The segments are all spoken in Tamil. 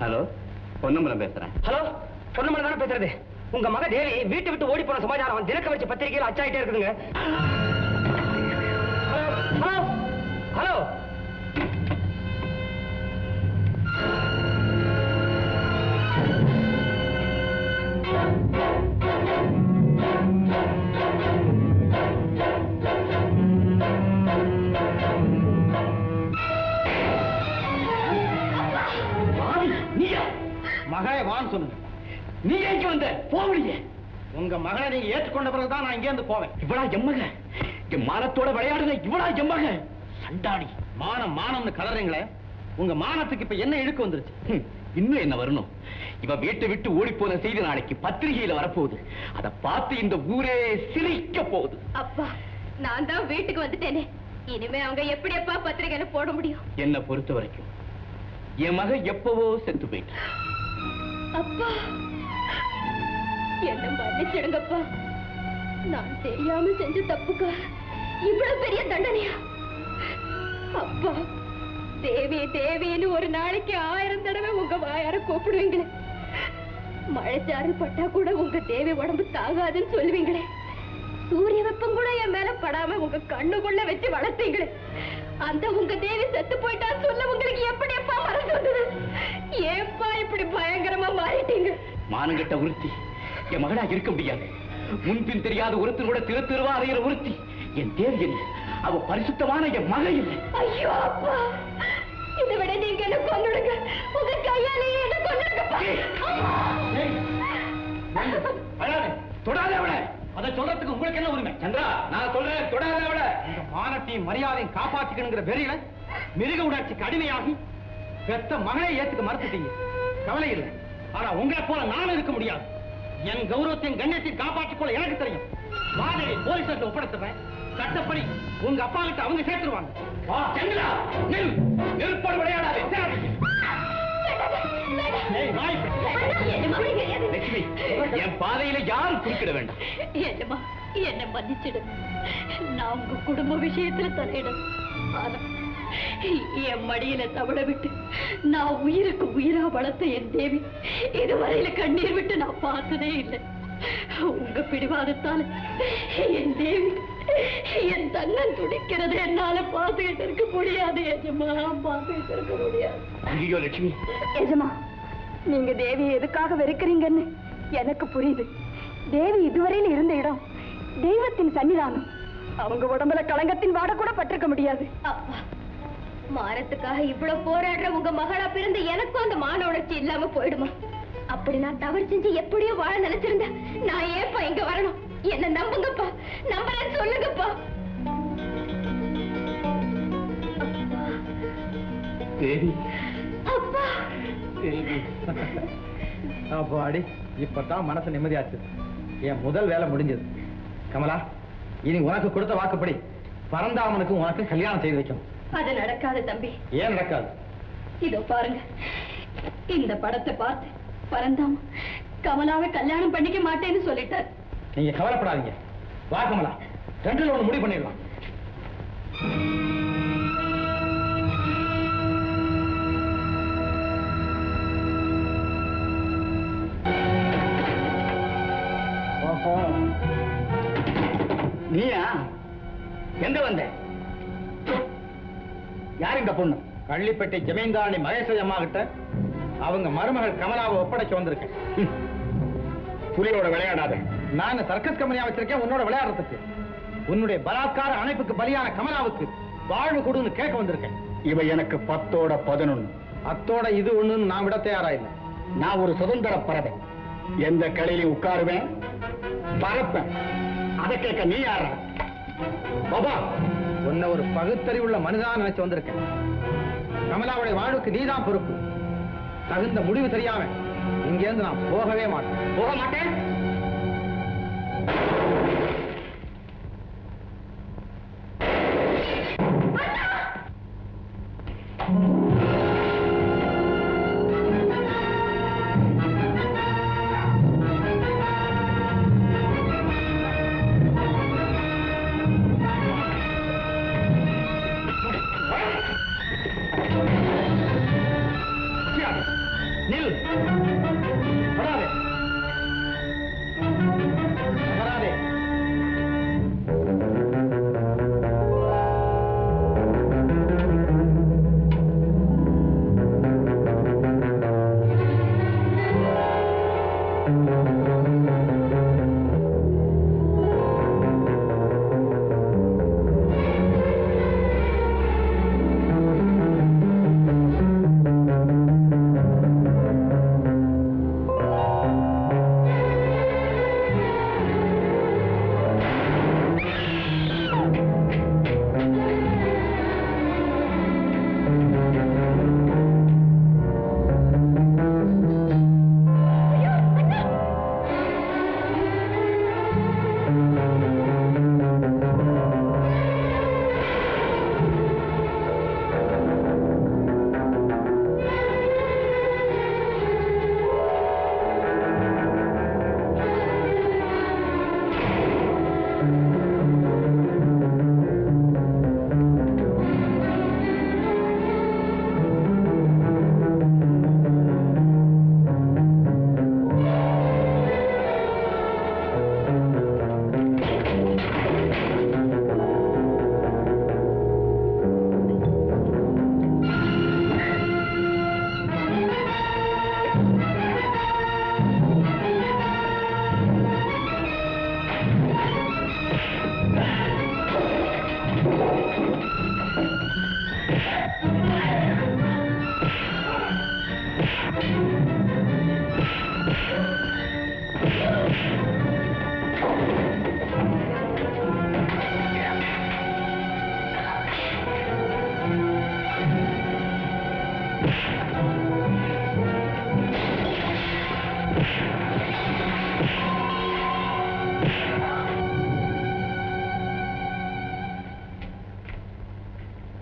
ஹலோ, பொன்னம்பலம் பேசுறேன். ஹலோ, பொன்னம்பலம் தானே பேசுறது? உங்க மக தேவி வீட்டை விட்டு ஓடி போன சமாச்சாரம் தினக்கவர்ச்சி பத்திரிகையில் அச்சாயிட்டே இருக்குதுங்க. ஹலோ ஹலோ, மகளை வான்னு சொல்லுங்க. நீ எங்க வந்த? போவலியே. உங்க மகனை நீங்க ஏற்றுக்கொண்ட பிறகுதான் நான் இங்கே இருந்து போவேன். இவளா எம்மக? என் மானத்தோட விளையாடுங்க. இவளா எம்மக? சண்டாடி. மானம் மானம்னு கலறீங்களே, உங்க மானத்துக்கு இப்ப என்ன இழுக்கு வந்துருச்சு? இன்னும் என்ன வரணும்? இவ வீட்டை விட்டு ஓடி போன செய்தி நாளைக்கு பத்திரிகையில வரப்போகுது. அதை பார்த்து இந்த ஊரே சிரிக்க போகுது. அப்பா, நான் தான் வீட்டுக்கு வந்துட்டேனே, இனிமே அவங்க எப்படி அப்பா பத்திரிகையில போட முடியும்? என்ன பொறுத்த வரைக்கும் என் மக எப்பவோ செத்து போயிட்டு. அப்பா, என்ன மன்னிச்சிடுங்கப்பா. நான் தெரியாம செஞ்ச தப்புக்கா இவ்வளவு பெரிய தண்டனையா? அப்பா, தேவி தேவின்னு ஒரு நாளைக்கு 1000 தடவை உங்க வாயார கூப்பிடுவீங்களே, மழைச்சாறு பட்டா கூட உங்க தேவி உடம்பு தாகாதுன்னு சொல்லுவீங்களே, சூரிய வெப்பம் கூட என் மேல படாம உங்க கண்ணுக்குள்ள வச்சு வளர்த்தீங்களே, அந்த உங்க தேவி செத்து போயிட்டான்னு சொல்ல உங்களுக்கு எப்படி எப்பா மறந்து வந்தது? ஏப்பா இப்படி பயங்கரமா மாறிட்டீங்க? மானங்கட்ட உறுத்தி என் மகனா இருக்க முடியாது. முன்பின் தெரியாத ஒருத்தர் கூட திரு திருவா அறையிற உறுத்தி என் தேவி இல்லை. அவ பரிசுத்தமான என் மக இல்லை. ஐயோ அப்பா, இதை விட நீங்க என்ன கொன்னுடுங்க. உங்க கையாலேயே என்ன கொன்னுடுங்கப்பா. தொடாத அவளை. அதை சொல்றதுக்கு உங்களுக்கு என்ன உரிமை? சந்திரா, நான் சொல்றேன், தொடாத அவளை. இந்த மானத்தையும் மரியாதையும் காப்பாற்றிக்கணுங்கிற வெறியில மிருக உணர்ச்சிக்கு அடிமையாகி பெத்த மகனை ஏத்துக்க மறுத்துட்டீங்க. கவலை இல்லை, ஆனா உங்களை போல நானும் இருக்க முடியாது. என் கௌரவத்தையும் கண்ணியத்தையும் காப்பாற்றிக் கொள்ள எனக்கு தெரியும். வாடகை போலீஸ் ஒப்படைத்துறேன். சட்டப்படி உங்க அப்பா கிட்ட அவங்க சேர்த்துருவாங்க. சந்திரா, நெருப்போடு விளையாடாதே. லட்சுமி, என் பாதையில யாரும் குறுக்கிட வேண்டாம். என்னமா, என்ன மன்னிச்சிடு. நான் உங்க குடும்ப விஷயத்துல தலையிடும். ஆனா என் மடியில தவள விட்டு நான் உயிருக்கு உயிரா வளர்த்த என் தேவி இதுவரையில கண்ணீர் விட்டு நான் பார்த்ததே இல்லை. உங்க பிடிவாதத்தால என் தேவி, என் தங்கன் துடிக்கிறது என்னால பார்த்துக்கிட்டு இருக்க முடியாது. எஜமா, பார்த்துக்கிட்டு இருக்க முடியாது. ஐயோ லட்சுமி. எஜமா, நீங்க தேவியை எதுக்காக வெறுக்கிறீங்கன்னு எனக்கு புரியுது. தேவி இதுவரையில இருந்த இடம் தெய்வத்தின் சன்னிதானம். அவங்க உடம்புல களங்கத்தின் வாட கூட பட்டிருக்க முடியாது. அப்பா, மானத்துக்காக இவ்வளவு போராடுற உங்க மகளா பிறந்த எனக்கும் அந்த மான உணர்ச்சி இல்லாம போயிடுமா? அப்படி நான் தவறு செஞ்சு எப்படியோ வாழ நினைச்சிருந்தேன். நான் ஏப்பா இங்க வரணும்? என்ன நம்புங்கப்பா, நம்பலன்னு சொல்லுங்கப்பா. தேவி, அப்பா, தேவி. அப்பாடி, இப்பதான் மனசு நிம்மதியாச்சு. என் முதல் வேலை முடிஞ்சது. கமலா, இனி உனக்கு கொடுத்த வாக்குப்படி பரந்தாமனுக்கும் உனக்கு கல்யாணம் செய்து வைக்கணும். அது நடக்காது தம்பி. ஏன் நடக்காது? இதோ பாருங்க, இந்த படத்தை பார்த்து பரந்தாம கமலாவை கல்யாணம் பண்ணிக்க மாட்டேன்னு சொல்லிட்டார். நீங்க கவலைப்படாதீங்க. வா கமலா, ரெண்டுல ஒண்ணு முடிவு பண்ணிடலாம். நீயா எங்க வந்த? யார் இந்த பொண்ணு? கள்ளிப்பட்டி ஜமீன்தாரணி மகேஸ்வரி அம்மா கிட்ட அவங்க மருமகள் கமலாவை ஒப்படைக்க வந்திருக்கேன். புலியோட விளையாடாத. நான் சர்க்கஸ் கம்பெனியா வச்சிருக்கேன் உன்னோட விளையாடுறதுக்கு. உன்னுடைய பலாத்கார அணைப்புக்கு பலியான கமலாவுக்கு வாழ்வு கொடுன்னு கேட்க வந்திருக்கேன். இவ எனக்கு 10ஓட 11. அத்தோட இது ஒண்ணுன்னு நான் விட தயாரா இல்லை. நான் ஒரு சுதந்திர பறவை. எந்த கடையிலையும் உட்காருவேன், பறப்பேன். அதை கேட்க நீ யாரா? பாபா, உன்னை ஒரு பகுத்தறிவுள்ள மனிதனா நினைச்சு வந்திருக்கேன். கமலாவுடைய வாழ்வுக்கு நீதான் பொறுப்பு. தகுந்த முடிவு தெரியாம இங்க இருந்து நான் போகவே மாட்டேன். போக மாட்டேன். நில்.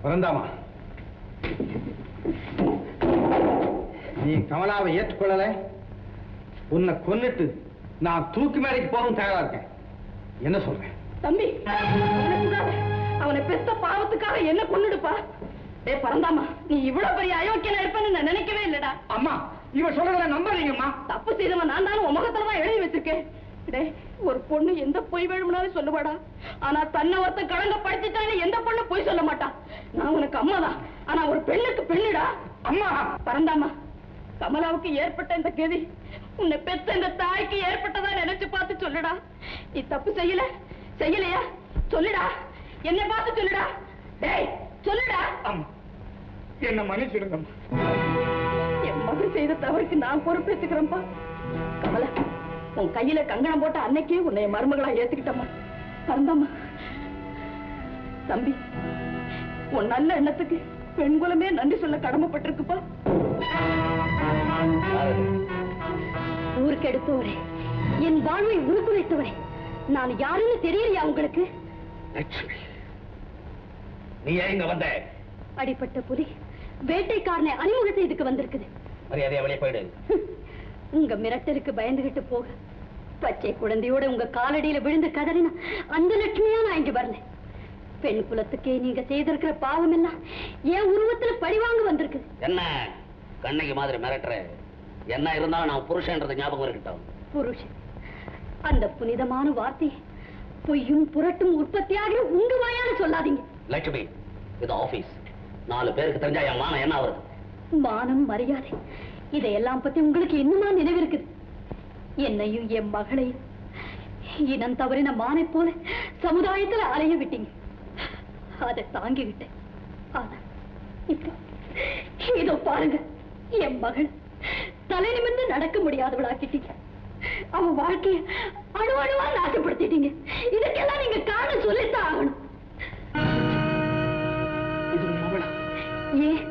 பரந்தாமா, நீ கமலாவை ஏற்றுக்கொள்ளல, உன்னை கொன்னுட்டு நான் தூக்கு மேடைக்கு போகவும் தயாரா இருக்கேன். என்ன சொல்றேன்? தம்பி, அவனை பெத்த பாவத்துக்காக என்ன கொன்னுடுப்பா. டே பரந்தாமா, நீ இவ்வளவு பெரிய அயோக்கியனா இருப்பேன்னு நான் நினைக்கவே இல்லடா. அம்மா, இவன் சொல்றத நம்பாதீங்கம்மா. தப்பு செய்தவன் நான் தானே உமகத்துலதான் எழுதி வச்சிருக்கேன். டே, ஒரு பொண்ணு எந்த பொய் வேணும்னாலும் சொல்லுவாடா. ஆனா தன்னை ஒருத்த கலங்கப்படுத்திட்டான்னு எந்த பொண்ணு பொய் சொல்ல மாட்டான். நான் உனக்கு அம்மாதான், ஆனா ஒரு பெண்ணுக்கு பெண்ணுடா. அம்மா, பரந்தாமா, கமலாவுக்கு ஏற்பட்ட இந்த கதி உன்னை பெத்த இந்த தாய்க்கு ஏற்பட்டதா நினைச்சு பார்த்து சொல்லுடா. நீ தப்பு செய்யலையா? சொல்லுடா, என்ன பார்த்து சொல்லுடா. டேய் சொல்லுடா. அம்மா, என்ன மன்னிச்சிடுங்கம்மா. என் மகன் செய்த தவறுக்கு நான் பொறுப்பேற்றுக்கிறேன்ப்பா. கமலா, உன் கையில கங்கணம் போட்ட அன்னைக்கே உன்னை மருமகளா ஏத்துக்கிட்டம்மா. பரந்தாமா தம்பி, உன் நல்ல எண்ணத்துக்கு பெண்குலமே நன்றி சொல்ல கடமைப்பட்டிருக்குப்பா. ஊருக்கு எடுத்தவரே, என் வாழ்வை உருக்குலைத்தவரே, நான் யாருன்னு தெரியலையா உங்களுக்கு? லட்சுமி, நீ எங்க வந்த? அடிப்பட்ட புலி வேட்டைக்காரனை அறிமுக செய்துக்கு வந்திருக்குது. மரியாதையா வெளியே போயிடு. உங்க மிரட்டலுக்கு பயந்துகிட்டு போக பச்சை குழந்தையோட உங்க காலடியில விழுந்து கதறினா அந்த லட்சுமியா நான் இங்க வரல. பெண் குலத்துக்கே நீங்க செய்திருக்கிற பாவம் எல்லாம் என் உருவத்துல பழிவாங்க வந்திருக்கு. என்ன கண்ணகி மாதிரி மிரட்டுற? என்ன இருந்தாலும் நான் புருஷன்றது ஞாபகம் இருக்கட்டும். புருஷன், அந்த புனிதமான வார்த்தையை பொய்யும் புரட்டும் உற்பத்தியாக உங்க வாயால சொல்லாதீங்க. லட்சுமி, இது ஆபீஸ். 4 பேருக்கு தெரிஞ்சா என் மானம் என்ன வருது? மானம், மரியாதை, இதையெல்லாம் பத்தி உங்களுக்கு இன்னுமா நினைவு இருக்குது? என்னையும் என் மகளையும் இனம் தவறின மானை போல சமுதாயத்துல அலைய விட்டீங்க. அதை தாங்கிவிட்டேன். ஆனா இப்போ இதோ பாருங்க, என் மகள் தலை நிமிர்ந்து நடக்க முடியாதவளாக்கிட்டீங்க. அவன் வாழ்க்கைய அணு அணுவா நாசப்படுத்திட்டீங்க. இதுக்கெல்லாம் நீங்க காரணம் சொல்லித்தான் ஆகணும். ஏன்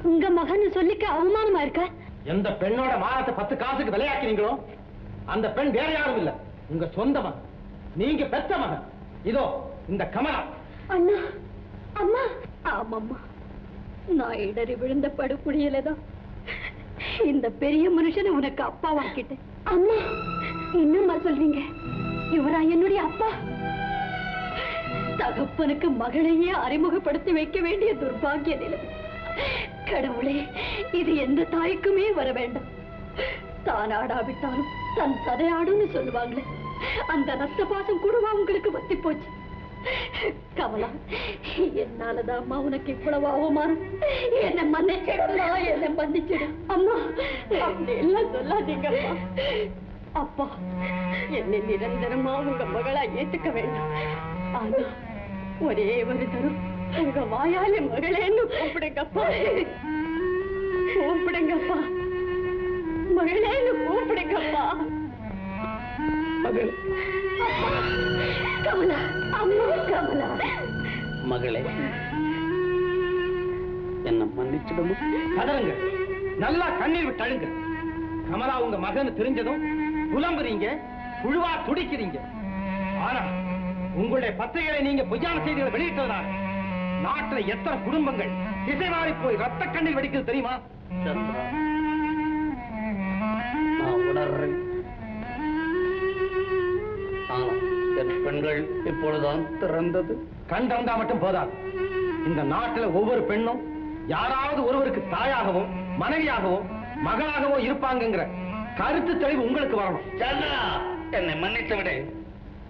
உங்க மகன் சொல்லிக்க அவமானமா இருக்க? எந்த பெண்ணோட மானத்தை 10 காசுக்கு விலையாக்கினீங்களோ அந்த பெண் வேற யாரும் இல்ல, உங்க சொந்த மகன், நீங்க பெற்ற மகன். இதோ இந்த கமலா. அண்ணா, அம்மா. ஆமாம்மா, நான் இடறி விழுந்த படுகுடியிலதான் இந்த பெரிய மனுஷனை உனக்கு அப்பாவாக்கிட்டேன். அம்மா, என்னம்மா சொல்றீங்க? இவரா என்னுடைய அப்பா? தகப்பனுக்கு மகளையே அறிமுகப்படுத்தி வைக்க வேண்டிய துர்பாகிய நிலை. கடவுளே, இது எந்த தாய்க்குமே வர வேண்டாம். தான் ஆடாவிட்டாலும் தன் சதையாடுன்னு சொல்லுவாங்களே, அந்த ரத்த பாசம் கூடவா உங்களுக்கு வத்தி போச்சு? கமலா, என்னாலதான் அம்மா உனக்கு இவ்வளவு அவமானம். என்ன மன்னிச்சிடுமா, என்ன மன்னிச்சிடு. அம்மா, அப்படி எல்லாம் சொல்லாதீங்கம்மா. அப்பா, என்னை நிரந்தரமா உங்க மகளா ஏத்துக்க வேண்டாம். ஆனா ஒரே ஒரு தரம் உங்க வாயால மகளேன்னு கூப்பிடுங்கப்பா. கூப்பிடுங்கப்பா, மகளேன்னு கூப்பிடுங்கப்பா. மகள், கமலா, அம்மா, கமலா. மகளே, என்ன மன்னிச்சிடுமா? கதறுங்க, நல்லா கண்ணீர் விட்டு அழுங்க. கமலா உங்க மகன் தெரிஞ்சதும் புலம்புறீங்க, புழுவா துடிக்கிறீங்க. ஆனா உங்களுடைய பத்திரிகைகளை நீங்க பொய்யான செய்திகளை வெளியிட்டதனால நாட்டுல எத்தனை குடும்பங்கள் திசை மாறி போய் ரத்த கண்ணீர் வெடிக்கிறது தெரியுமா? சந்திரா, நான் உணர்றேன். ஆனா என் பெண்கள் இப்பொழுதுதான் திறந்தது. கண் திறந்தா மட்டும் போதாது. இந்த நாட்டுல ஒவ்வொரு பெண்ணும் யாராவது ஒருவருக்கு தாயாகவும் மனைவியாகவும் மகளாகவோ இருப்பாங்கங்கிற கருத்து தெளிவு உங்களுக்கு வரணும். சந்திரா, என்னை மன்னித்து விடு.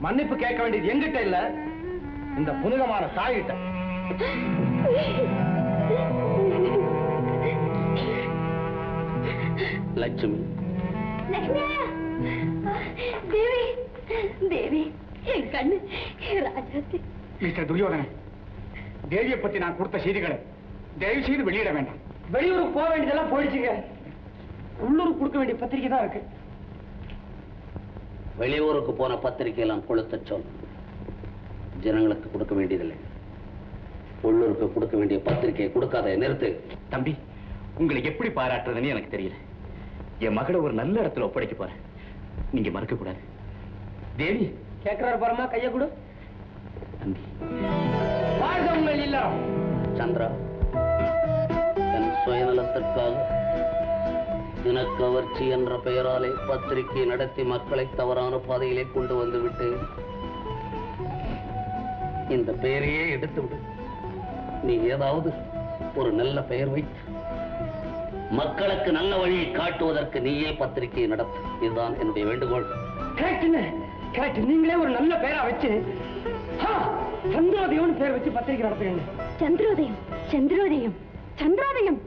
மன்னிப்பு கேட்க வேண்டியது எங்கிட்ட இல்ல, இந்த புனிதமான தாய்கிட்ட. லட்சுமி, தேவி, தேவி, என் கண்ணு, ராஜாத்தி. மிஸ்டர் துரியோதனன், தேவியை பத்தி நான் கொடுத்த செய்திகளை தயவு செய்து வெளியிட வேண்டாம். வெளியூருக்கு போக வேண்டியதெல்லாம் போயிடுச்சுங்க. உள்ளூருக்கு கொடுக்க வேண்டிய பத்திரிகை தான் இருக்கு. வெளியூருக்கு போன பத்திரிகையெல்லாம் கொளுத்த சொல். ஜனங்களுக்கு கொடுக்க வேண்டியதில்லை. உள்ளூருக்கு கொடுக்க வேண்டிய பத்திரிகையை கொடுக்காத நிறுத்து. தம்பி, உங்களை எப்படி பாராட்டுறதுன்னு எனக்கு தெரியல. என் மகளை ஒரு நல்ல இடத்துல ஒப்படைக்க போறேன். நீங்க மறக்க கூடாது. தேவி, கேட்கிறாரு பாருமா, கைய கொடு. தம்பி, வாழ்க உங்கள் இல்லறம். சந்திர ராஜேந்திரா, என் சுயநலத்திற்காக தினக்கவர்ச்சி என்ற பெயராலே பத்திரிகை நடத்தி மக்களை தவறான பாதையிலே கொண்டு வந்து விட்டு இந்த பெயரையே எடுத்து விடு. நீ ஏதாவது ஒரு நல்ல பெயர் வைத்து மக்களுக்கு நல்ல வழியை காட்டுவதற்கு நீயே பத்திரிகையை நடத்து. இதுதான் என்னுடைய வேண்டுகோள். கரெக்ட். நீங்களே ஒரு நல்ல பெயரா வச்சு சந்திரோதயம் பேர் வச்சு பத்திரிகை நடத்துங்க. சந்திரோதயம், சந்திரோதயம், சந்திரோதயம்.